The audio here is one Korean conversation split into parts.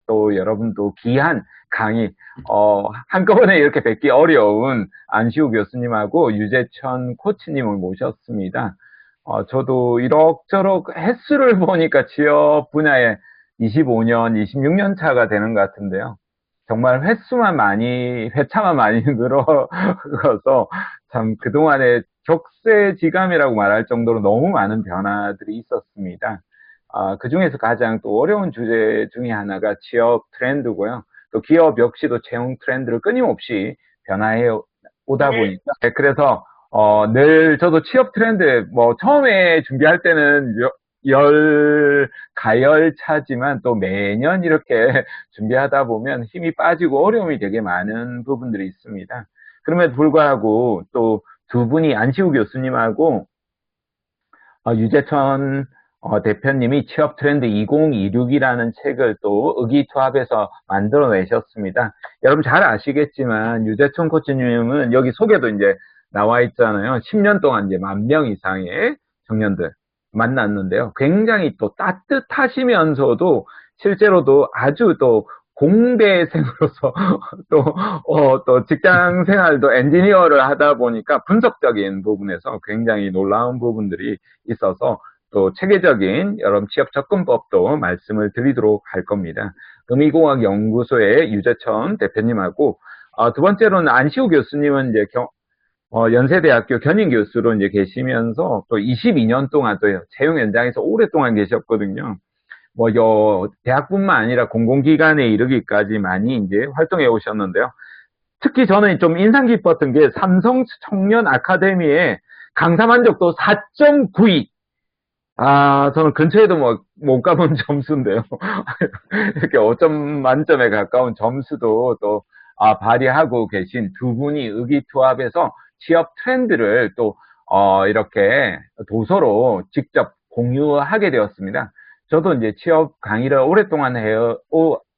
또 여러분도 귀한 강의, 한꺼번에 이렇게 뵙기 어려운 안시우 교수님하고 유재천 코치님을 모셨습니다. 저도 이럭저럭 횟수를 보니까 취업 분야에 25년, 26년 차가 되는 것 같은데요. 정말 회차만 많이 늘어서 참 그동안에 격세지감이라고 말할 정도로 너무 많은 변화들이 있었습니다. 그 중에서 가장 또 어려운 주제 중에 하나가 취업 트렌드고요. 또 기업 역시도 채용 트렌드를 끊임없이 변화해 오다 보니까. 네, 그래서, 늘 저도 취업 트렌드, 뭐, 처음에 준비할 때는 가열차지만 또 매년 이렇게 준비하다 보면 힘이 빠지고 어려움이 되게 많은 부분들이 있습니다. 그럼에도 불구하고 또 두 분이 안시우 교수님하고 유재천 대표님이 취업 트렌드 2026이라는 책을 또 의기투합해서 만들어내셨습니다. 여러분 잘 아시겠지만 유재천 코치님은 여기 소개도 이제 나와 있잖아요. 10년 동안 이제 10,000명 이상의 청년들 만났는데요. 굉장히 또 따뜻하시면서도 실제로도 아주 또 공대생으로서 또 직장 생활도 엔지니어를 하다 보니까 분석적인 부분에서 굉장히 놀라운 부분들이 있어서 또 체계적인 여러 취업 접근법도 말씀을 드리도록 할 겁니다. 의미공학연구소의 유재천 대표님하고 두 번째로는 안시우 교수님은 이제 연세대학교 견인 교수로 이제 계시면서 또 22년 동안 또 채용 현장에서 오랫동안 계셨거든요. 대학뿐만 아니라 공공기관에 이르기까지 많이 이제 활동해 오셨는데요. 특히 저는 좀 인상 깊었던 게 삼성 청년 아카데미에 강사 만족도 4.92. 저는 근처에도 못 가본 점수인데요. 이렇게 5점 만점에 가까운 점수도 또, 발휘하고 계신 두 분이 의기투합해서 취업 트렌드를 또, 이렇게 도서로 직접 공유하게 되었습니다. 저도 이제 취업 강의를 오랫동안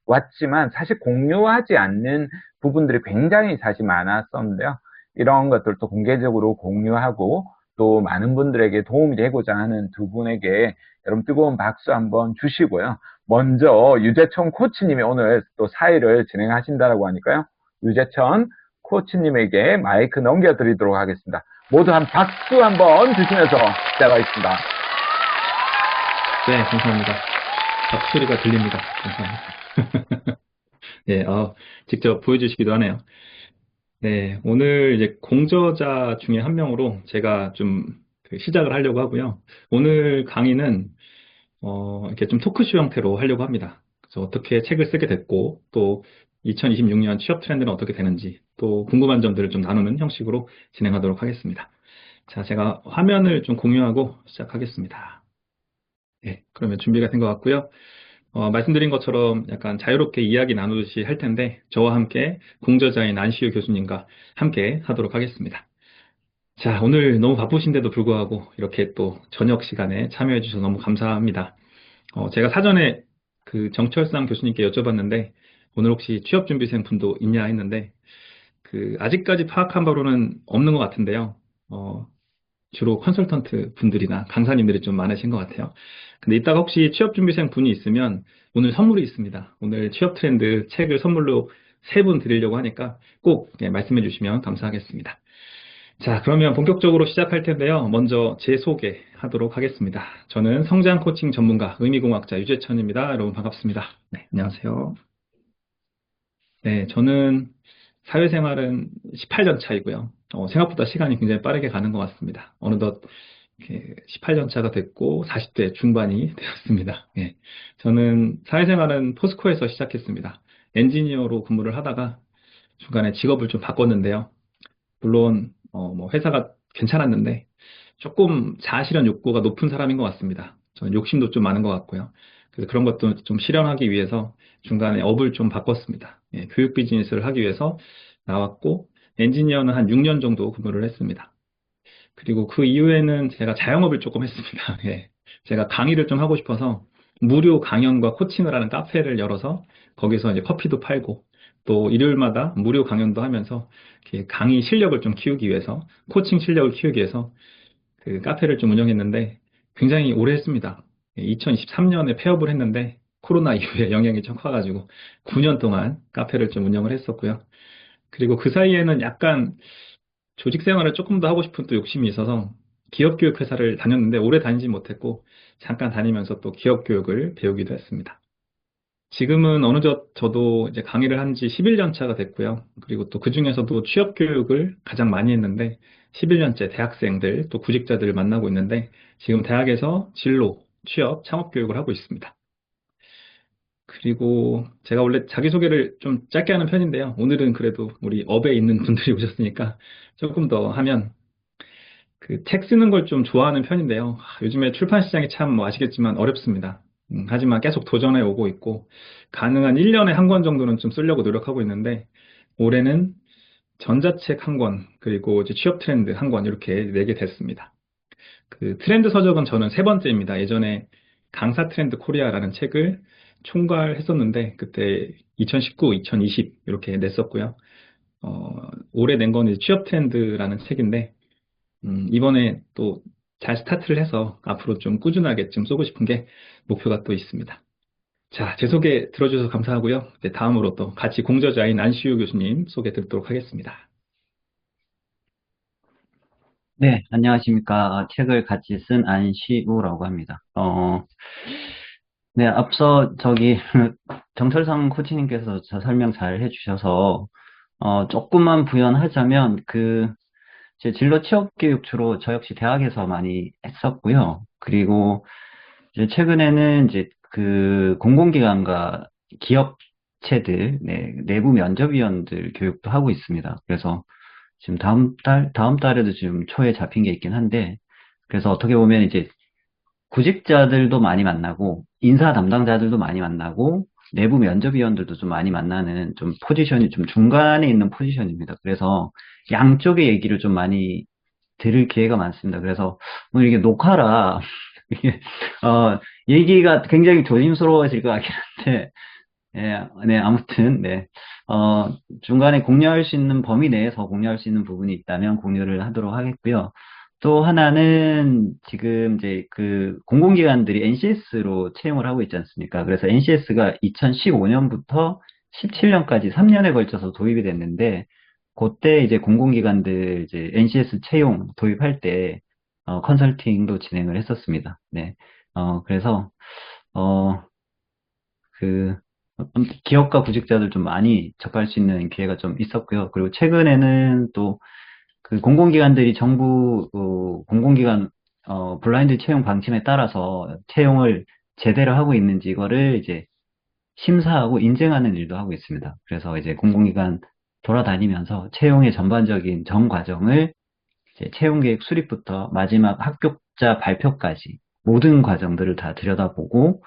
왔지만 사실 공유하지 않는 부분들이 굉장히 사실 많았었는데요. 이런 것들도 공개적으로 공유하고 또 많은 분들에게 도움이 되고자 하는 두 분에게 여러분 뜨거운 박수 한번 주시고요. 먼저 유재천 코치님이 오늘 또 사회를 진행하신다고 하니까요. 유재천 코치님에게 마이크 넘겨드리도록 하겠습니다. 모두 한 박수 한번 주시면서 시작하겠습니다. 네, 감사합니다. 박수 소리가 들립니다. 감사합니다. 네, 직접 보여주시기도 하네요. 네, 오늘 이제 공저자 중에 한 명으로 제가 좀 시작을 하려고 하고요. 오늘 강의는 이렇게 좀 토크쇼 형태로 하려고 합니다. 그래서 어떻게 책을 쓰게 됐고, 또 2026년 취업 트렌드는 어떻게 되는지, 또 궁금한 점들을 좀 나누는 형식으로 진행하도록 하겠습니다. 자, 제가 화면을 좀 공유하고 시작하겠습니다. 네, 그러면 준비가 된 것 같고요. 말씀드린 것처럼 약간 자유롭게 이야기 나누듯이 할 텐데 저와 함께 공저자인 안시우 교수님과 함께 하도록 하겠습니다. 자, 오늘 너무 바쁘신데도 불구하고 이렇게 또 저녁 시간에 참여해 주셔서 너무 감사합니다. 제가 사전에 그 정철상 교수님께 여쭤봤는데 오늘 혹시 취업준비생 분도 있냐 했는데 아직까지 파악한 바로는 없는 것 같은데요. 주로 컨설턴트 분들이나 강사님들이 좀 많으신 것 같아요. 근데 이따가 혹시 취업준비생 분이 있으면 오늘 선물이 있습니다. 오늘 취업 트렌드 책을 선물로 3분 드리려고 하니까 꼭 말씀해 주시면 감사하겠습니다. 자, 그러면 본격적으로 시작할 텐데요. 먼저 제 소개하도록 하겠습니다. 저는 성장 코칭 전문가 의미공학자 유재천입니다. 여러분 반갑습니다. 네, 안녕하세요. 네, 저는 사회생활은 18년 차이고요. 생각보다 시간이 굉장히 빠르게 가는 것 같습니다. 어느덧 18년 차가 됐고 40대 중반이 되었습니다. 예. 저는 사회생활은 포스코에서 시작했습니다. 엔지니어로 근무를 하다가 중간에 직업을 좀 바꿨는데요. 물론 회사가 괜찮았는데 조금 자아실현 욕구가 높은 사람인 것 같습니다. 저는 욕심도 좀 많은 것 같고요. 그래서 그런 것도 좀 실현하기 위해서 중간에 업을 좀 바꿨습니다. 예, 교육 비즈니스를 하기 위해서 나왔고 엔지니어는 한 6년 정도 근무를 했습니다. 그리고 그 이후에는 제가 자영업을 조금 했습니다. 예, 제가 강의를 좀 하고 싶어서 무료 강연과 코칭을 하는 카페를 열어서 거기서 이제 커피도 팔고 또 일요일마다 무료 강연도 하면서 이렇게 강의 실력을 좀 키우기 위해서 코칭 실력을 키우기 위해서 그 카페를 좀 운영했는데 굉장히 오래 했습니다. 2023년에 폐업을 했는데 코로나 이후에 영향이 좀 커가지고 9년 동안 카페를 좀 운영을 했었고요. 그리고 그 사이에는 약간 조직 생활을 조금 더 하고 싶은 또 욕심이 있어서 기업 교육 회사를 다녔는데 오래 다니지 못했고 잠깐 다니면서 또 기업 교육을 배우기도 했습니다. 지금은 저도 이제 강의를 한 지 11년 차가 됐고요. 그리고 또 그중에서도 취업 교육을 가장 많이 했는데 11년째 대학생들 또 구직자들을 만나고 있는데 지금 대학에서 진로, 취업, 창업 교육을 하고 있습니다. 그리고 제가 원래 자기소개를 좀 짧게 하는 편인데요. 오늘은 그래도 우리 업에 있는 분들이 오셨으니까 조금 더 하면 그 책 쓰는 걸 좀 좋아하는 편인데요. 요즘에 출판 시장이 참 뭐 아시겠지만 어렵습니다. 하지만 계속 도전해 오고 있고 가능한 1년에 한 권 정도는 좀 쓰려고 노력하고 있는데 올해는 전자책 한 권, 그리고 이제 취업 트렌드 한 권 이렇게 내게 됐습니다. 그 트렌드 서적은 저는 세 번째입니다. 예전에 강사 트렌드 코리아라는 책을 총괄했었는데 그때 2019, 2020 이렇게 냈었고요. 올해 낸 거는 취업 트렌드라는 책인데 이번에 또 잘 스타트를 해서 앞으로 좀 꾸준하게 좀 쏘고 싶은 게 목표가 또 있습니다. 자, 제 소개 들어주셔서 감사하고요. 이제 다음으로 또 같이 공저자인 안시우 교수님 소개 듣도록 하겠습니다. 네, 안녕하십니까. 책을 같이 쓴 안시우라고 합니다. 네, 앞서 정철성 코치님께서 저 설명 잘 해주셔서, 조금만 부연하자면, 제 진로 취업 교육 주로 저 역시 대학에서 많이 했었고요. 그리고 이제 최근에는 이제 공공기관과 기업체들, 네, 내부 면접위원들 교육도 하고 있습니다. 그래서 지금 다음 달에도 지금 초에 잡힌 게 있긴 한데, 그래서 어떻게 보면 이제 구직자들도 많이 만나고, 인사 담당자들도 많이 만나고, 내부 면접위원들도 좀 많이 만나는 좀 포지션이 좀 중간에 있는 포지션입니다. 그래서 양쪽의 얘기를 좀 많이 들을 기회가 많습니다. 그래서 오늘 이게 녹화라, 이게, 얘기가 굉장히 조심스러워질 것 같긴 한데, 네, 아무튼, 네. 중간에 공유할 수 있는 범위 내에서 공유할 수 있는 부분이 있다면 공유를 하도록 하겠고요. 또 하나는 지금 이제 공공기관들이 NCS로 채용을 하고 있지 않습니까? 그래서 NCS가 2015년부터 17년까지 3년에 걸쳐서 도입이 됐는데, 그때 이제 공공기관들 이제 NCS 채용 도입할 때, 컨설팅도 진행을 했었습니다. 네. 그래서, 어, 그, 기업과 구직자들 좀 많이 접할 수 있는 기회가 좀 있었고요. 그리고 최근에는 또 공공기관들이 정부 공공기관 블라인드 채용 방침에 따라서 채용을 제대로 하고 있는지 이거를 이제 심사하고 인증하는 일도 하고 있습니다. 그래서 이제 공공기관 돌아다니면서 채용의 전반적인 전 과정을 이제 채용 계획 수립부터 마지막 합격자 발표까지 모든 과정들을 다 들여다보고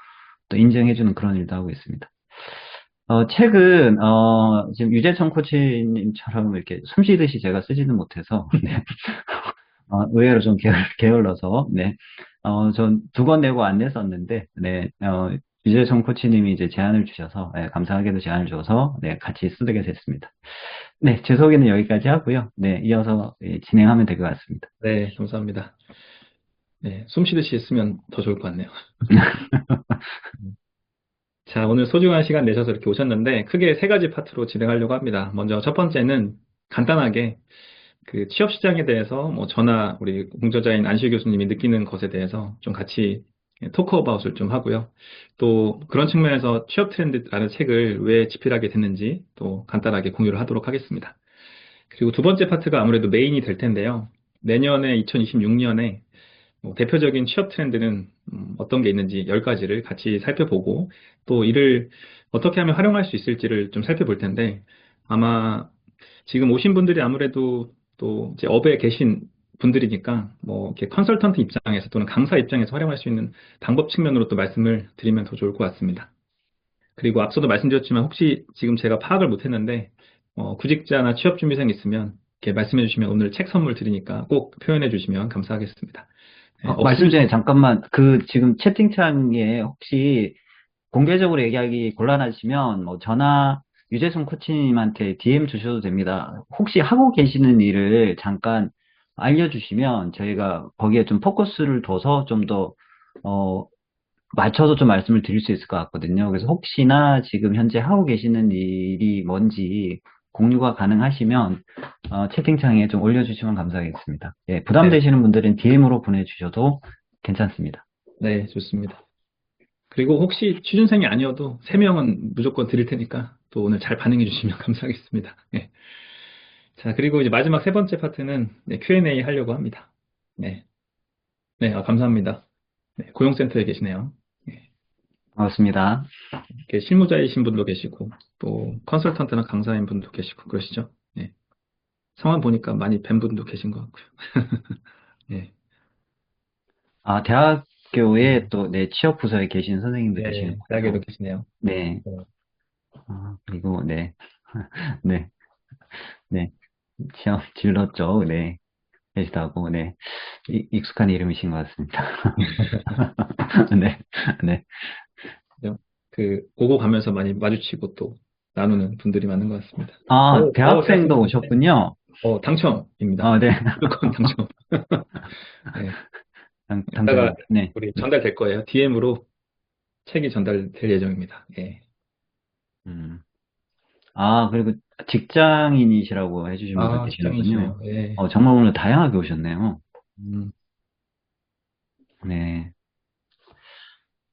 또 인증해주는 그런 일도 하고 있습니다. 책은, 지금 유재청 코치님처럼 이렇게 숨 쉬듯이 제가 쓰지는 못해서, 네. 의외로 좀 게을러서, 네. 전 두 권 내고 안 냈었는데, 네. 유재청 코치님이 이제 제안을 주셔서, 네, 감사하게도 제안을 줘서, 네, 같이 쓰게 됐습니다. 네, 제 소개는 여기까지 하고요. 네, 이어서 예, 진행하면 될 것 같습니다. 네, 감사합니다. 네, 숨 쉬듯이 했으면 더 좋을 것 같네요. 자, 오늘 소중한 시간 내셔서 이렇게 오셨는데 크게 세 가지 파트로 진행하려고 합니다. 먼저 첫 번째는 간단하게 그 취업 시장에 대해서 뭐 저나 우리 공저자인 안시 교수님이 느끼는 것에 대해서 좀 같이 토크 어바웃을 좀 하고요. 또 그런 측면에서 취업 트렌드라는 책을 왜 집필하게 됐는지 또 간단하게 공유를 하도록 하겠습니다. 그리고 두 번째 파트가 아무래도 메인이 될 텐데요. 내년에 2026년에 대표적인 취업 트렌드는 어떤 게 있는지 10가지를 같이 살펴보고 또 이를 어떻게 하면 활용할 수 있을지를 좀 살펴볼 텐데 아마 지금 오신 분들이 아무래도 또 이제 업에 계신 분들이니까 뭐 이렇게 컨설턴트 입장에서 또는 강사 입장에서 활용할 수 있는 방법 측면으로 또 말씀을 드리면 더 좋을 것 같습니다. 그리고 앞서도 말씀드렸지만 혹시 지금 제가 파악을 못했는데 구직자나 취업준비생 있으면 이렇게 말씀해 주시면 오늘 책 선물 드리니까 꼭 표현해 주시면 감사하겠습니다. 네, 말씀 전에 잠깐만, 지금 채팅창에 혹시 공개적으로 얘기하기 곤란하시면, 뭐, 저나 유재승 코치님한테 DM 주셔도 됩니다. 혹시 하고 계시는 일을 잠깐 알려주시면, 저희가 거기에 좀 포커스를 둬서 좀 더, 맞춰서 좀 말씀을 드릴 수 있을 것 같거든요. 그래서 혹시나 지금 현재 하고 계시는 일이 뭔지 공유가 가능하시면 채팅창에 좀 올려주시면 감사하겠습니다. 예, 네, 부담되시는 분들은 DM으로 보내주셔도 괜찮습니다. 네, 좋습니다. 그리고 혹시 취준생이 아니어도 3명은 무조건 드릴 테니까 또 오늘 잘 반응해 주시면 감사하겠습니다. 네. 자, 그리고 이제 마지막 세 번째 파트는 네, Q&A 하려고 합니다. 네, 네, 감사합니다. 네, 고용센터에 계시네요. 네, 반갑습니다. 이렇게 실무자이신 분도 계시고 또 컨설턴트나 강사인 분도 계시고 그러시죠. 네, 성함 보니까 많이 뵌 분도 계신 것 같고요. 네, 대학교에 음, 또, 네, 취업 부서에 계신 선생님도 네, 대학에도 계시는군요. 계시네요. 네. 네, 그리고, 네. 네, 네. 취업 진로 쪽, 네. 계시다고, 네. 익숙한 이름이신 것 같습니다. 네, 네. 그죠? 그 오고 가면서 많이 마주치고 또 나누는 분들이 많은 것 같습니다. 대학생 대학생도 좋은데? 오셨군요. 당첨입니다. 네. 무조건 당첨. 네, 이따가 네. 우리 전달될 거예요. DM으로 책이 전달될 예정입니다. 예. 음. 그리고 직장인이시라고 해주신 분도 계시는군요. 직장인이시네요. 예. 정말 오늘 다양하게 오셨네요. 음, 네.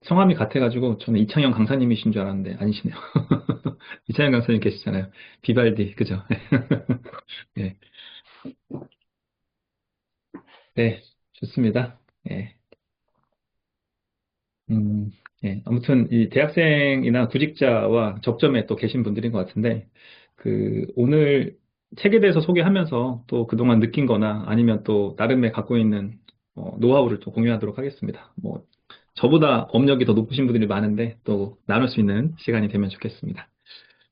성함이 같아가지고 저는 이창영 강사님이신 줄 알았는데 아니시네요. 이창영 강사님 계시잖아요. 비발디, 그죠? 예. 네, 좋습니다. 예. 음, 예. 아무튼 이 대학생이나 구직자와 접점에 또 계신 분들인 것 같은데, 오늘 책에 대해서 소개하면서 또 그동안 느낀 거나 아니면 또 나름의 갖고 있는 노하우를 또 공유하도록 하겠습니다. 뭐, 저보다 업력이 더 높으신 분들이 많은데 또 나눌 수 있는 시간이 되면 좋겠습니다.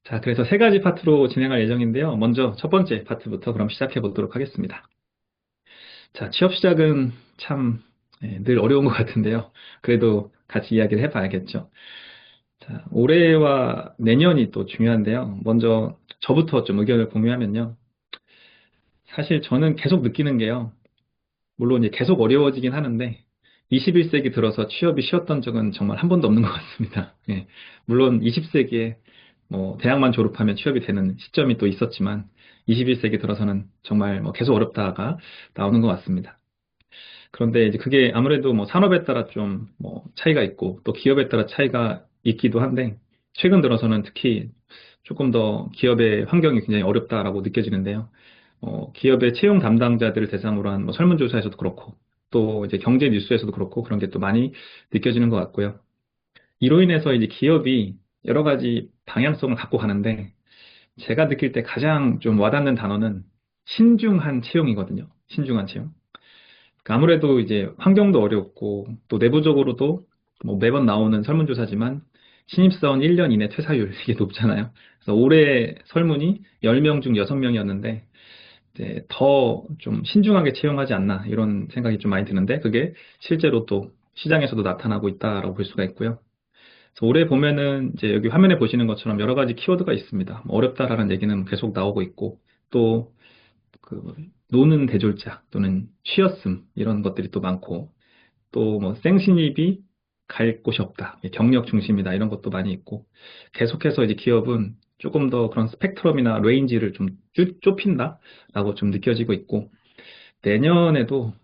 자, 그래서 세 가지 파트로 진행할 예정인데요. 먼저 첫 번째 파트부터 그럼 시작해 보도록 하겠습니다. 자, 취업 시작은 참, 늘 어려운 것 같은데요. 그래도 같이 이야기를 해봐야겠죠. 자, 올해와 내년이 또 중요한데요. 먼저 저부터 좀 의견을 공유하면요. 사실 저는 계속 느끼는 게요. 물론 이제 계속 어려워지긴 하는데 21세기 들어서 취업이 쉬웠던 적은 정말 한 번도 없는 것 같습니다. 예. 물론 20세기에 뭐 대학만 졸업하면 취업이 되는 시점이 또 있었지만 21세기 들어서는 정말 뭐 계속 어렵다가 나오는 것 같습니다. 그런데 이제 그게 아무래도 뭐 산업에 따라 좀 뭐 차이가 있고 또 기업에 따라 차이가 있기도 한데 최근 들어서는 특히 조금 더 기업의 환경이 굉장히 어렵다라고 느껴지는데요. 기업의 채용 담당자들을 대상으로 한 뭐 설문조사에서도 그렇고 또 이제 경제 뉴스에서도 그렇고 그런 게 또 많이 느껴지는 것 같고요. 이로 인해서 이제 기업이 여러 가지 방향성을 갖고 가는데 제가 느낄 때 가장 좀 와닿는 단어는 신중한 채용이거든요. 신중한 채용. 그러니까 아무래도 이제 환경도 어렵고 또 내부적으로도 뭐 매번 나오는 설문조사지만 신입사원 1년 이내 퇴사율 이게 높잖아요. 그래서 올해 설문이 10명 중 6명이었는데 이제 더 좀 신중하게 채용하지 않나 이런 생각이 좀 많이 드는데 그게 실제로 또 시장에서도 나타나고 있다라고 볼 수가 있고요. 그래서 올해 보면은 이제 여기 화면에 보시는 것처럼 여러 가지 키워드가 있습니다. 뭐 어렵다라는 얘기는 계속 나오고 있고 또 노는 대졸자 또는 쉬었음 이런 것들이 또 많고 또 뭐 생신입이 갈 곳이 없다. 경력 중심이다. 이런 것도 많이 있고 계속해서 이제 기업은 조금 더 그런 스펙트럼이나 레인지를 좀 좁힌다라고 좀 느껴지고 있고 내년에도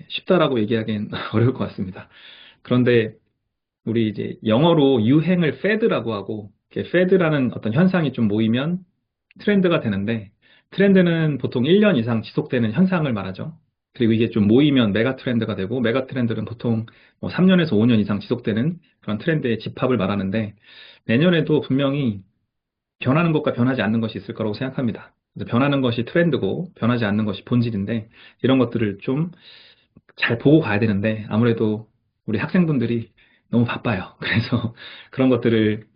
쉽다라고 얘기하기엔 어려울 것 같습니다. 그런데 우리 이제 영어로 유행을 패드라고 하고 패드라는 어떤 현상이 좀 모이면 트렌드가 되는데 트렌드는 보통 1년 이상 지속되는 현상을 말하죠. 그리고 이게 좀 모이면 메가 트렌드가 되고 메가 트렌드는 보통 뭐 3년에서 5년 이상 지속되는 그런 트렌드의 집합을 말하는데 내년에도 분명히 변하는 것과 변하지 않는 것이 있을 거라고 생각합니다. 그래서 변하는 것이 트렌드고 변하지 않는 것이 본질인데 이런 것들을 좀 잘 보고 가야 되는데 아무래도 우리 학생분들이 너무 바빠요. 그래서 그런 것들을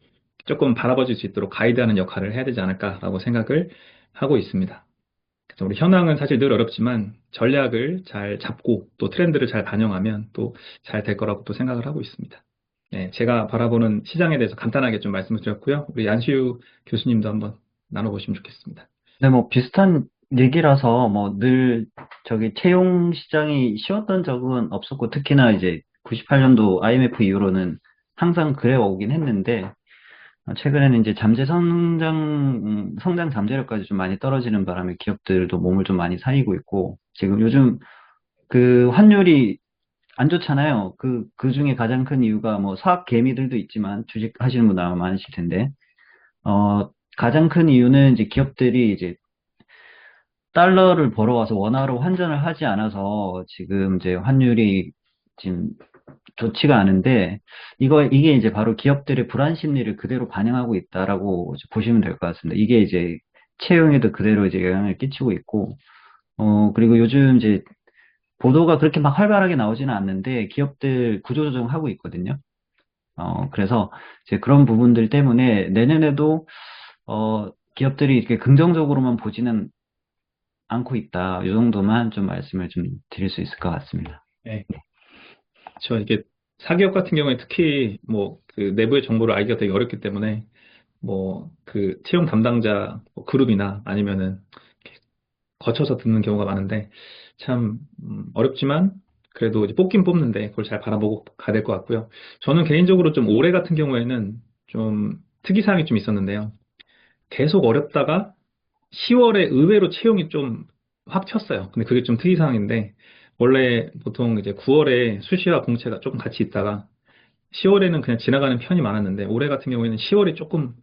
조금 바라봐 줄 수 있도록 가이드하는 역할을 해야 되지 않을까라고 생각을 하고 있습니다. 그래서 우리 현황은 사실 늘 어렵지만 전략을 잘 잡고 또 트렌드를 잘 반영하면 또 잘 될 거라고 또 생각을 하고 있습니다. 네, 제가 바라보는 시장에 대해서 간단하게 좀 말씀을 드렸고요. 우리 안시우 교수님도 한번 나눠보시면 좋겠습니다. 네, 뭐 비슷한 얘기라서 뭐 늘 저기 채용 시장이 쉬웠던 적은 없었고 특히나 이제 98년도 IMF 이후로는 항상 그래 오긴 했는데, 최근에는 이제 성장 잠재력까지 좀 많이 떨어지는 바람에 기업들도 몸을 좀 많이 사리고 있고, 지금 요즘 그 환율이 안 좋잖아요. 그 중에 가장 큰 이유가 뭐 사학 개미들도 있지만 주식 하시는 분들 아마 많으실 텐데, 어, 가장 큰 이유는 이제 기업들이 이제 달러를 벌어와서 원화로 환전을 하지 않아서 지금 이제 환율이 지금 좋지가 않은데, 이게 이제 바로 기업들의 불안 심리를 그대로 반영하고 있다라고 이제 보시면 될 것 같습니다. 이게 이제 채용에도 그대로 이제 영향을 끼치고 있고, 그리고 요즘 이제 보도가 그렇게 막 활발하게 나오지는 않는데 기업들 구조조정하고 있거든요. 그래서 이제 그런 부분들 때문에 내년에도 기업들이 이렇게 긍정적으로만 보지는 않고 있다. 이 정도만 좀 말씀을 좀 드릴 수 있을 것 같습니다. 네. 저 이게 사기업 같은 경우에 특히 뭐 그 내부의 정보를 알기가 되게 어렵기 때문에 뭐 그 채용 담당자 뭐 그룹이나 아니면은 이렇게 거쳐서 듣는 경우가 많은데 참 어렵지만 그래도 이제 뽑긴 뽑는데 그걸 잘 바라보고 가야 될 것 같고요. 저는 개인적으로 좀 올해 같은 경우에는 좀 특이사항이 좀 있었는데요. 계속 어렵다가 10월에 의외로 채용이 좀 확 튀었어요. 근데 그게 좀 특이사항인데 원래 보통 이제 9월에 수시와 공채가 조금 같이 있다가 10월에는 그냥 지나가는 편이 많았는데 올해 같은 경우에는 10월이 조금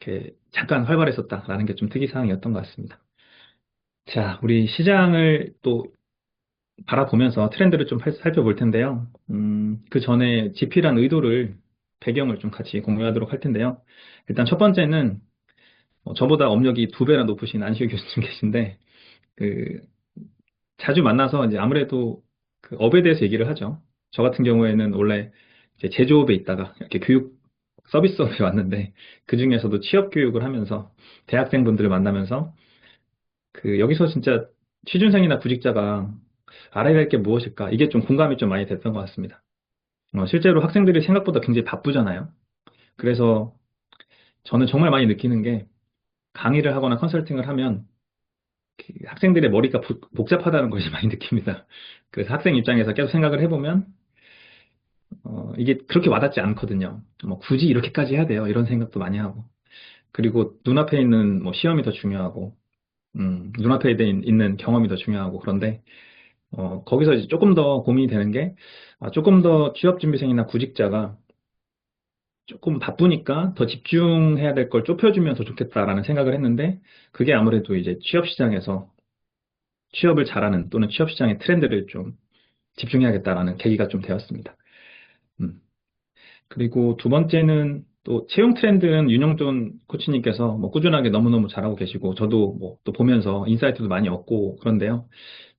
이렇게 잠깐 활발했었다라는 게 좀 특이사항이었던 것 같습니다. 자, 우리 시장을 또 바라보면서 트렌드를 좀 살펴볼 텐데요. 그 전에 집필한 의도를 배경을 좀 같이 공유하도록 할 텐데요. 일단 첫 번째는 저보다 업력이 2배나 높으신 안시호 교수님 계신데 그 자주 만나서 이제 아무래도 그 업에 대해서 얘기를 하죠. 저 같은 경우에는 원래 이제 제조업에 있다가 이렇게 교육 서비스업에 왔는데 그 중에서도 취업 교육을 하면서 대학생분들을 만나면서 그 여기서 진짜 취준생이나 구직자가 알아야 할 게 무엇일까? 이게 좀 공감이 좀 많이 됐던 것 같습니다. 실제로 학생들이 생각보다 굉장히 바쁘잖아요. 그래서 저는 정말 많이 느끼는 게 강의를 하거나 컨설팅을 하면 그 학생들의 머리가 복잡하다는 것을 많이 느낍니다. 그래서 학생 입장에서 계속 생각을 해보면 이게 그렇게 와닿지 않거든요. 뭐 굳이 이렇게까지 해야 돼요. 이런 생각도 많이 하고. 그리고 눈앞에 있는 뭐 시험이 더 중요하고, 눈앞에 있는 경험이 더 중요하고 그런데 거기서 이제 조금 더 고민이 되는 게 조금 더 취업준비생이나 구직자가 조금 바쁘니까 더 집중해야 될 걸 좁혀주면 더 좋겠다라는 생각을 했는데 그게 아무래도 이제 취업시장에서 취업을 잘하는 또는 취업시장의 트렌드를 좀 집중해야겠다라는 계기가 좀 되었습니다. 음. 그리고 두 번째는 또 채용 트렌드는 윤영돈 코치님께서 뭐 꾸준하게 너무너무 잘하고 계시고 저도 뭐 또 보면서 인사이트도 많이 얻고 그런데요.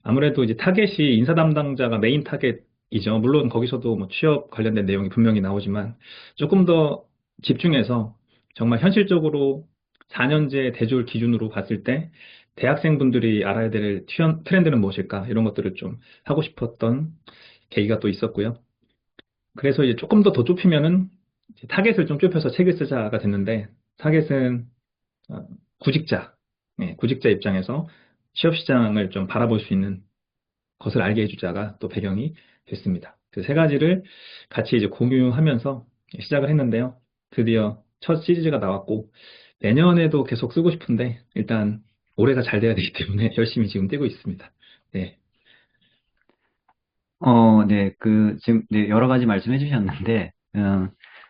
아무래도 이제 타겟이 인사 담당자가 메인 타겟이죠. 물론 거기서도 뭐 취업 관련된 내용이 분명히 나오지만 조금 더 집중해서 정말 현실적으로 4년제 대졸 기준으로 봤을 때 대학생분들이 알아야 될 트렌드는 무엇일까? 이런 것들을 좀 하고 싶었던 계기가 또 있었고요. 그래서 이제 조금 더 좁히면은 이제 타겟을 좀 좁혀서 책을 쓰자가 됐는데 타겟은 어, 구직자, 구직자 입장에서 취업 시장을 좀 바라볼 수 있는 것을 알게 해주자가 또 배경이 됐습니다. 그 세 가지를 같이 이제 공유하면서 시작을 했는데요. 드디어 첫 시리즈가 나왔고 내년에도 계속 쓰고 싶은데 일단 올해가 잘 돼야 되기 때문에 열심히 지금 뛰고 있습니다. 네, 네, 지금, 네, 여러 가지 말씀해 주셨는데,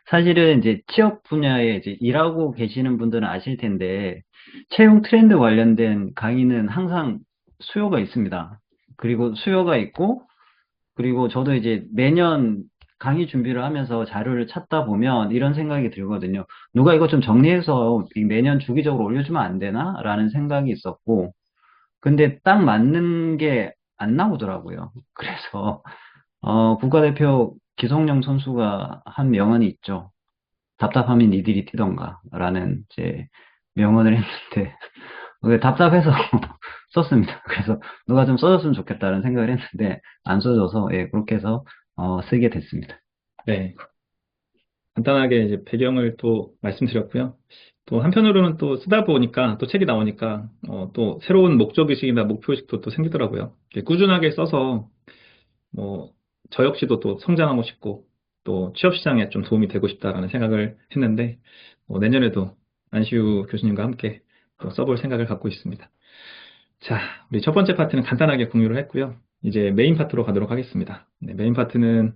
사실은 이제 취업 분야에 이제 일하고 계시는 분들은 아실 텐데, 채용 트렌드 관련된 강의는 항상 수요가 있습니다. 그리고 수요가 있고, 그리고 저도 이제 매년 강의 준비를 하면서 자료를 찾다 보면 이런 생각이 들거든요. 누가 이거 좀 정리해서 매년 주기적으로 올려주면 안 되나? 라는 생각이 있었고, 근데 딱 맞는 게 안 나오더라고요. 그래서, 국가대표 기성용 선수가 한 명언이 있죠. 답답하면 니들이 뛰던가. 라는 이제 명언을 했는데, 그게 답답해서 썼습니다. 그래서 누가 좀 써줬으면 좋겠다는 생각을 했는데, 안 써줘서, 예, 그렇게 해서, 쓰게 됐습니다. 네. 간단하게 이제 배경을 또 말씀드렸고요. 또 한편으로는 또 쓰다 보니까 또 책이 나오니까 또 새로운 목적의식이나 목표의식도 또 생기더라고요. 이렇게 꾸준하게 써서 뭐 저 역시도 또 성장하고 싶고 또 취업 시장에 좀 도움이 되고 싶다라는 생각을 했는데 내년에도 안시우 교수님과 함께 또 써볼 생각을 갖고 있습니다. 자, 우리 첫 번째 파트는 간단하게 공유를 했고요. 이제 메인 파트로 가도록 하겠습니다. 네, 메인 파트는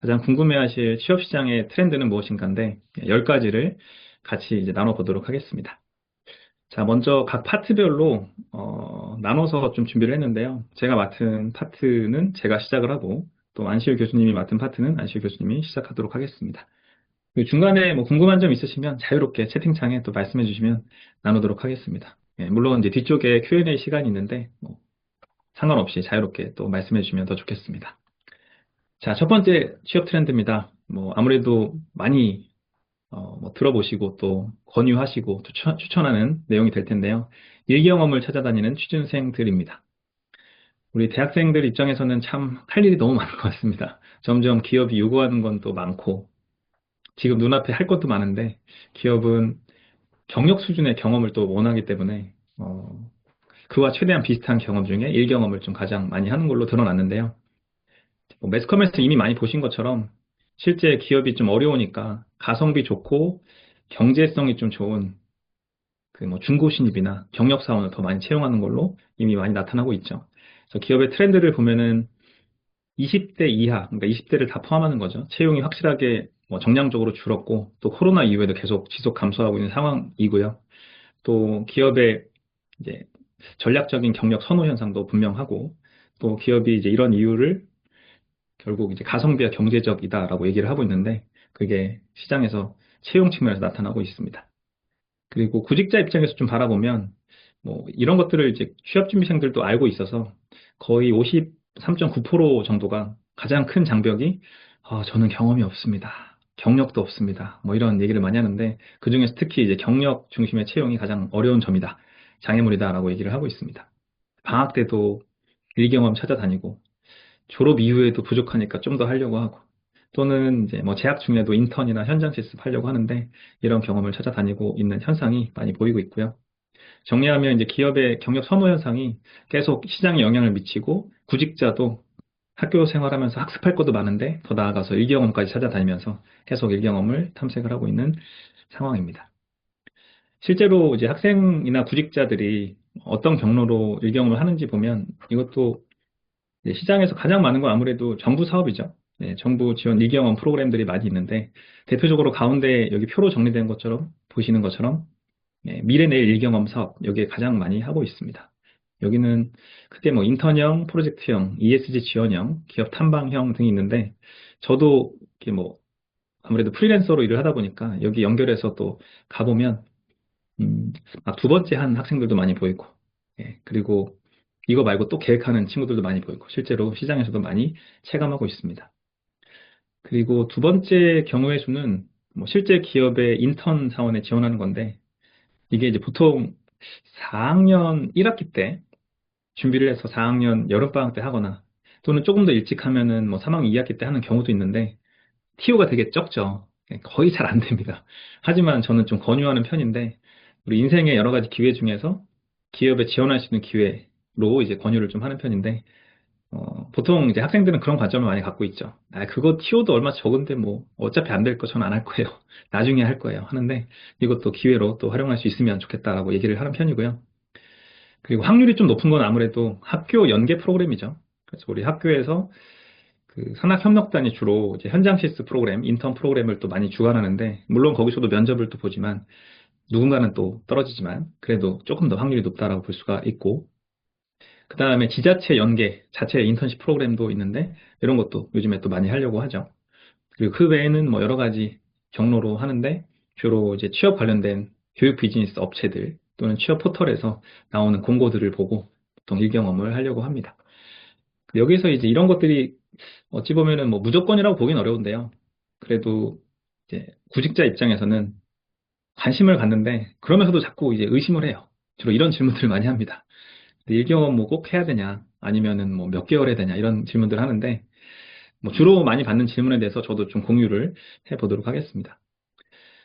가장 궁금해하실 취업 시장의 트렌드는 무엇인가인데 10가지를 같이 이제 나눠보도록 하겠습니다. 자, 먼저 각 파트별로 나눠서 좀 준비를 했는데요. 제가 맡은 파트는 제가 시작을 하고 또 안시우 교수님이 맡은 파트는 안시우 교수님이 시작하도록 하겠습니다. 그리고 중간에 뭐 궁금한 점 있으시면 자유롭게 채팅창에 또 말씀해 주시면 나누도록 하겠습니다. 예, 물론 이제 뒤쪽에 Q&A 시간이 있는데 뭐 상관없이 자유롭게 또 말씀해 주시면 더 좋겠습니다. 자, 첫 번째 취업 트렌드입니다. 뭐 아무래도 많이 뭐 들어보시고 또 권유하시고 또 추천하는 내용이 될 텐데요. 일경험을 찾아다니는 취준생들입니다. 우리 대학생들 입장에서는 참 할 일이 너무 많은 것 같습니다. 점점 기업이 요구하는 건 또 많고 지금 눈앞에 할 것도 많은데 기업은 경력 수준의 경험을 또 원하기 때문에 그와 최대한 비슷한 경험 중에 일경험을 좀 가장 많이 하는 걸로 드러났는데요. 매스컴에서 이미 많이 보신 것처럼 실제 기업이 좀 어려우니까 가성비 좋고 경제성이 좀 좋은 그 뭐 중고 신입이나 경력 사원을 더 많이 채용하는 걸로 이미 많이 나타나고 있죠. 그래서 기업의 트렌드를 보면은 20대 이하, 그러니까 20대를 다 포함하는 거죠. 채용이 확실하게 뭐 정량적으로 줄었고 또 코로나 이후에도 계속 지속 감소하고 있는 상황이고요. 또 기업의 이제 전략적인 경력 선호 현상도 분명하고 또 기업이 이제 이런 이유를 결국 이제 가성비와 경제적이다라고 얘기를 하고 있는데 그게 시장에서 채용 측면에서 나타나고 있습니다. 그리고 구직자 입장에서 좀 바라보면 뭐 이런 것들을 이제 취업준비생들도 알고 있어서 거의 53.9% 정도가 가장 큰 장벽이 저는 경험이 없습니다. 경력도 없습니다. 뭐 이런 얘기를 많이 하는데 그중에서 특히 이제 경력 중심의 채용이 가장 어려운 점이다. 장애물이다라고 얘기를 하고 있습니다. 방학 때도 일경험 찾아다니고 졸업 이후에도 부족하니까 좀 더 하려고 하고 또는 이제 뭐 재학 중에도 인턴이나 현장 실습 하려고 하는데 이런 경험을 찾아다니고 있는 현상이 많이 보이고 있고요. 정리하면 이제 기업의 경력 선호 현상이 계속 시장에 영향을 미치고 구직자도 학교 생활하면서 학습할 것도 많은데 더 나아가서 일경험까지 찾아다니면서 계속 일경험을 탐색을 하고 있는 상황입니다. 실제로 이제 학생이나 구직자들이 어떤 경로로 일경험을 하는지 보면 이것도 시장에서 가장 많은 건 아무래도 정부 사업이죠. 네, 정부 지원 일경험 프로그램들이 많이 있는데 대표적으로 가운데 여기 표로 정리된 것처럼 보시는 것처럼 미래 내일 일경험 사업 여기에 가장 많이 하고 있습니다. 여기는 그때 뭐 인턴형, 프로젝트형, ESG 지원형, 기업 탐방형 등이 있는데 저도 이렇게 뭐 아무래도 프리랜서로 일을 하다 보니까 여기 연결해서 또 가보면 두 번째 한 학생들도 많이 보이고 그리고 이거 말고 또 계획하는 친구들도 많이 보이고 실제로 시장에서도 많이 체감하고 있습니다. 그리고 두 번째 경우의 수는 뭐 실제 기업의 인턴 사원에 지원하는 건데 이게 이제 보통 4학년 1학기 때 준비를 해서 4학년 여름방학 때 하거나 또는 조금 더 일찍 하면은 뭐 3학년 2학기 때 하는 경우도 있는데 TO가 되게 적죠. 거의 잘 안 됩니다. 하지만 저는 좀 권유하는 편인데 우리 인생의 여러 가지 기회 중에서 기업에 지원할 수 있는 기회로 이제 권유를 좀 하는 편인데 보통 이제 학생들은 그런 관점을 많이 갖고 있죠. 그거 TO도 얼마 적은데 뭐 어차피 안 될 거 저는 안 할 거예요. 나중에 할 거예요. 하는데 이것도 기회로 또 활용할 수 있으면 좋겠다라고 얘기를 하는 편이고요. 그리고 확률이 좀 높은 건 아무래도 학교 연계 프로그램이죠. 그래서 우리 학교에서 그 산학협력단이 주로 이제 현장 실습 프로그램, 인턴 프로그램을 또 많이 주관하는데 물론 거기서도 면접을 또 보지만 누군가는 또 떨어지지만 그래도 조금 더 확률이 높다라고 볼 수가 있고 그 다음에 지자체 연계, 자체 인턴십 프로그램도 있는데 이런 것도 요즘에 또 많이 하려고 하죠. 그리고 그 외에는 뭐 여러 가지 경로로 하는데 주로 이제 취업 관련된 교육 비즈니스 업체들 또는 취업 포털에서 나오는 공고들을 보고 보통 일경험을 하려고 합니다. 여기서 이제 이런 것들이 어찌 보면은 뭐 무조건이라고 보긴 어려운데요. 그래도 이제 구직자 입장에서는 관심을 갖는데 그러면서도 자꾸 이제 의심을 해요. 주로 이런 질문들을 많이 합니다. 일경험 뭐 꼭 해야 되냐 아니면은 뭐 몇 개월 해야 되냐 이런 질문들을 하는데 뭐 주로 많이 받는 질문에 대해서 저도 좀 공유를 해보도록 하겠습니다.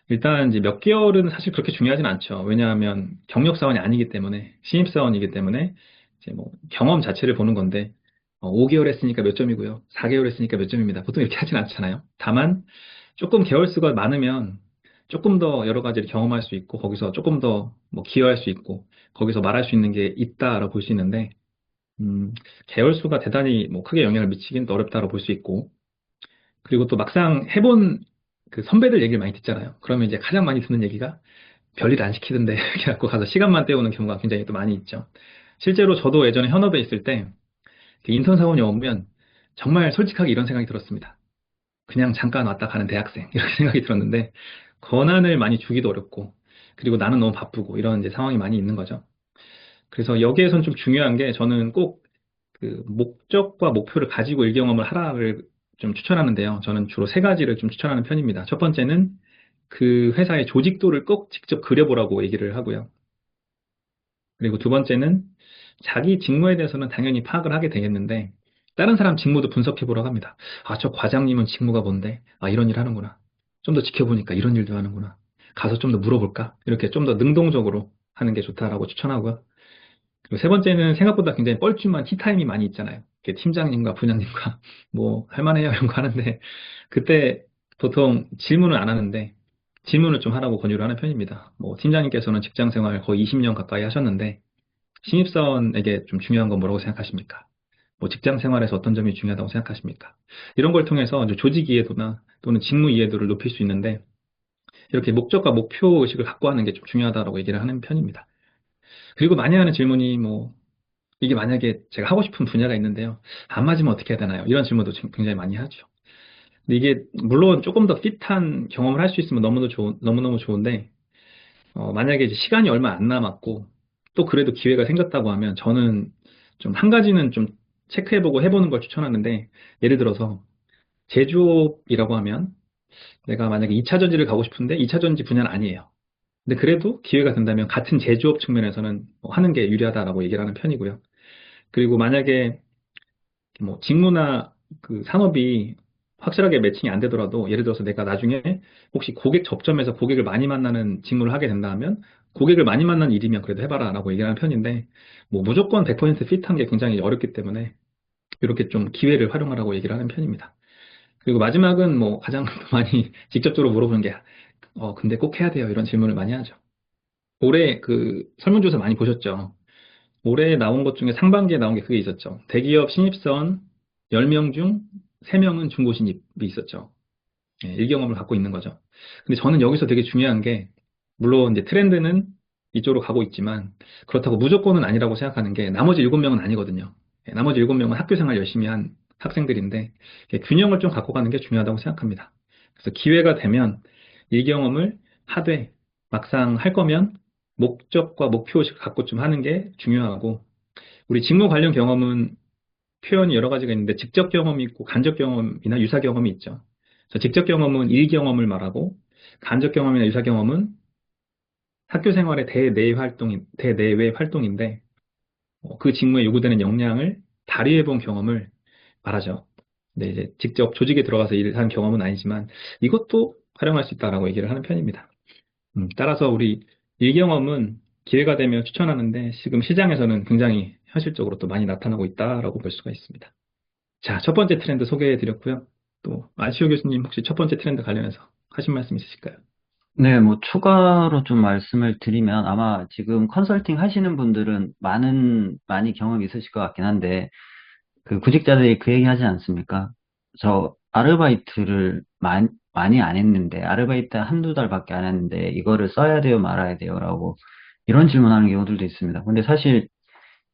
일단 이제 몇 개월은 사실 그렇게 중요하진 않죠. 왜냐하면 경력 사원이 아니기 때문에 신입 사원이기 때문에 이제 뭐 경험 자체를 보는 건데 5개월 했으니까 몇 점이고요. 4개월 했으니까 몇 점입니다. 보통 이렇게 하진 않잖아요. 다만 조금 개월 수가 많으면 조금 더 여러 가지를 경험할 수 있고 거기서 조금 더 뭐 기여할 수 있고 거기서 말할 수 있는 게 있다라고 볼 수 있는데 개월 수가 대단히 뭐 크게 영향을 미치긴 어렵다고 볼 수 있고 그리고 또 막상 해본 그 선배들 얘기를 많이 듣잖아요. 그러면 이제 가장 많이 듣는 얘기가 별일 안 시키던데 이렇게 갖고 가서 시간만 때우는 경우가 굉장히 또 많이 있죠. 실제로 저도 예전에 현업에 있을 때 인턴 사원이 오면 정말 솔직하게 이런 생각이 들었습니다. 그냥 잠깐 왔다 가는 대학생 이렇게 생각이 들었는데 권한을 많이 주기도 어렵고 그리고 나는 너무 바쁘고 이런 이제 상황이 많이 있는 거죠. 그래서 여기에선 좀 중요한 게 저는 꼭 그 목적과 목표를 가지고 일 경험을 하라를 좀 추천하는데요. 저는 주로 세 가지를 좀 추천하는 편입니다. 첫 번째는 그 회사의 조직도를 꼭 직접 그려보라고 얘기를 하고요. 그리고 두 번째는 자기 직무에 대해서는 당연히 파악을 하게 되겠는데 다른 사람 직무도 분석해 보라고 합니다. 아, 저 과장님은 직무가 뭔데? 아, 이런 일 하는구나. 좀 더 지켜보니까 이런 일도 하는구나. 가서 좀 더 물어볼까? 이렇게 좀 더 능동적으로 하는 게 좋다라고 추천하고요. 그리고 세 번째는 생각보다 굉장히 뻘쭘한 티타임이 많이 있잖아요. 이렇게 팀장님과 부장님과 뭐 할만해요 이런 거 하는데 그때 보통 질문을 안 하는데 질문을 좀 하라고 권유를 하는 편입니다. 뭐 팀장님께서는 직장 생활 거의 20년 가까이 하셨는데 신입사원에게 좀 중요한 건 뭐라고 생각하십니까? 뭐 직장 생활에서 어떤 점이 중요하다고 생각하십니까? 이런 걸 통해서 이제 조직 이해도나 또는 직무 이해도를 높일 수 있는데 이렇게 목적과 목표 의식을 갖고 하는 게 좀 중요하다고 얘기를 하는 편입니다. 그리고 많이 하는 질문이 뭐 이게 만약에 제가 하고 싶은 분야가 있는데요. 안 맞으면 어떻게 해야 되나요? 이런 질문도 굉장히 많이 하죠. 근데 이게 물론 조금 더 핏한 경험을 할 수 있으면 너무너무 좋은데 만약에 이제 시간이 얼마 안 남았고 또 그래도 기회가 생겼다고 하면 저는 좀 한 가지는 좀 체크해보고 해보는 걸 추천하는데 예를 들어서 제조업이라고 하면 내가 만약에 2차 전지를 가고 싶은데 2차 전지 분야는 아니에요. 근데 그래도 기회가 된다면 같은 제조업 측면에서는 하는 게 유리하다라고 얘기를 하는 편이고요. 그리고 만약에 뭐 직무나 그 산업이 확실하게 매칭이 안 되더라도 예를 들어서 내가 나중에 혹시 고객 접점에서 고객을 많이 만나는 직무를 하게 된다 하면 고객을 많이 만나는 일이면 그래도 해봐라 라고 얘기하는 편인데 뭐 무조건 100% 핏한 게 굉장히 어렵기 때문에 이렇게 좀 기회를 활용하라고 얘기를 하는 편입니다. 그리고 마지막은 뭐 가장 많이 직접적으로 물어보는 게 근데 꼭 해야 돼요 이런 질문을 많이 하죠. 올해 그 설문조사 많이 보셨죠? 올해 나온 것 중에 상반기에 나온 게 그게 있었죠. 대기업 신입사원 10명 중 3명은 중고 신입이 있었죠. 예, 일경험을 갖고 있는 거죠. 근데 저는 여기서 되게 중요한 게, 물론 이제 트렌드는 이쪽으로 가고 있지만, 그렇다고 무조건은 아니라고 생각하는 게, 나머지 7명은 아니거든요. 예, 나머지 7명은 학교 생활 열심히 한 학생들인데, 균형을 좀 갖고 가는 게 중요하다고 생각합니다. 그래서 기회가 되면 일경험을 하되, 막상 할 거면 목적과 목표의식을 갖고 좀 하는 게 중요하고, 우리 직무 관련 경험은 표현이 여러 가지가 있는데 직접 경험이 있고 간접 경험이나 유사 경험이 있죠. 그래서 직접 경험은 일 경험을 말하고 간접 경험이나 유사 경험은 학교 생활의 대내외 활동인데 그 직무에 요구되는 역량을 발휘해 본 경험을 말하죠. 근데 이제 직접 조직에 들어가서 일을 한 경험은 아니지만 이것도 활용할 수 있다라고 얘기를 하는 편입니다. 따라서 우리 일 경험은 기회가 되면 추천하는데 지금 시장에서는 굉장히 현실적으로 또 많이 나타나고 있다라고 볼 수가 있습니다. 자, 첫 번째 트렌드 소개해 드렸고요. 또 아시오 교수님 혹시 첫 번째 트렌드 관련해서 하신 말씀 있으실까요? 네, 뭐 추가로 좀 말씀을 드리면 아마 지금 컨설팅 하시는 분들은 많이 경험이 있으실 것 같긴 한데 그 구직자들이 그 얘기 하지 않습니까? 저 아르바이트를 많이 안 했는데 아르바이트 한두 달밖에 안 했는데 이거를 써야 돼요, 말아야 돼요라고 이런 질문하는 경우들도 있습니다. 근데 사실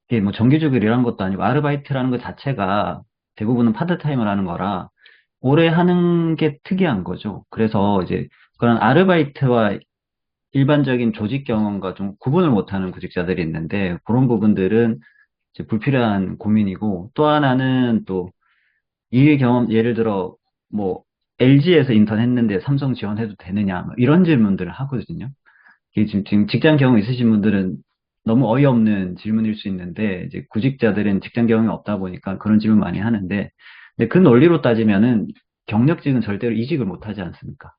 이게 뭐 정규직을 일한 것도 아니고 아르바이트라는 것 자체가 대부분은 파트타임을 하는 거라 오래 하는 게 특이한 거죠. 그래서 이제 그런 아르바이트와 일반적인 조직 경험과 좀 구분을 못하는 구직자들이 있는데 그런 부분들은 이제 불필요한 고민이고 또 하나는 또 일 경험 예를 들어 뭐 LG에서 인턴 했는데 삼성 지원해도 되느냐 뭐 이런 질문들을 하거든요. 이게 지금 직장 경험 있으신 분들은 너무 어이없는 질문일 수 있는데 이제 구직자들은 직장 경험이 없다 보니까 그런 질문 많이 하는데 근데 그 논리로 따지면은 경력직은 절대로 이직을 못 하지 않습니까?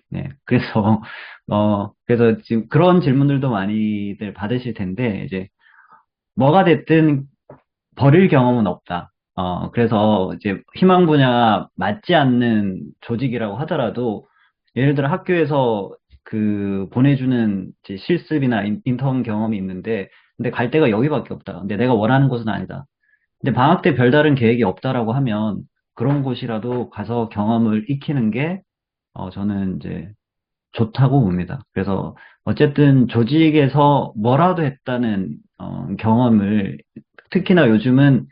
네. 그래서 그래서 지금 그런 질문들도 많이들 받으실 텐데 이제 뭐가 됐든 버릴 경험은 없다. 그래서 이제 희망 분야 맞지 않는 조직이라고 하더라도 예를 들어 학교에서 그 보내주는 이제 실습이나 인턴 경험이 있는데 근데 갈 데가 여기밖에 없다. 근데 내가 원하는 곳은 아니다. 근데 방학 때 별다른 계획이 없다라고 하면 그런 곳이라도 가서 경험을 익히는 게 저는 이제 좋다고 봅니다. 그래서 어쨌든 조직에서 뭐라도 했다는 경험을 특히나 요즘은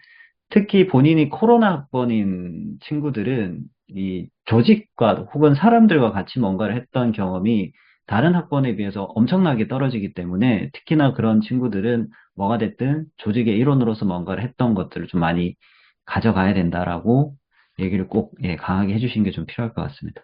특히 본인이 코로나 학번인 친구들은 이 조직과 혹은 사람들과 같이 뭔가를 했던 경험이 다른 학번에 비해서 엄청나게 떨어지기 때문에 특히나 그런 친구들은 뭐가 됐든 조직의 일원으로서 뭔가를 했던 것들을 좀 많이 가져가야 된다라고 얘기를 꼭 강하게 해주신 게 좀 필요할 것 같습니다.